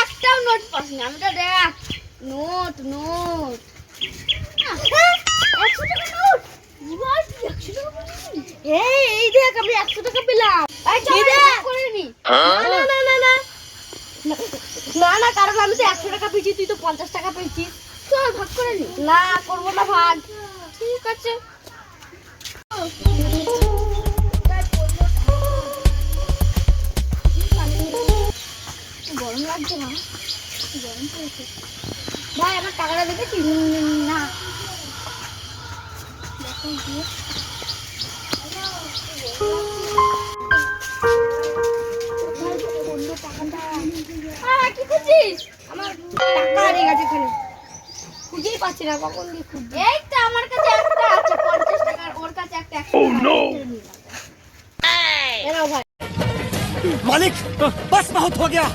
একটাও নোট পাসনি, আমি তো দেখ নোট নোট 100 টাকা নোট। এই দেখ আমি 100 টাকা পেলাম। না না, কারণ আমি তো 100 টাকা পেয়েছি, তুই তো 50 টাকা পেয়েছিস। চল ভাগ করে নি। না করবো না ভাগ। ঠিক আছে। গরম লাগছে না? গরম পড়েছে ভাই, আমার টাকাটা দেখেছিস? না কি খুঁজছিস? আমার টাকা হারিয়ে গেছে এখানে, খুঁজেই পাচ্ছি না। কখন দিয়ে খুঁজছি? এই তো আমার কাছে একটা আছে 50 টাকার, ওর কাছে একটা 100 টাকা। ভাই मालिक बस बहुत हो गया।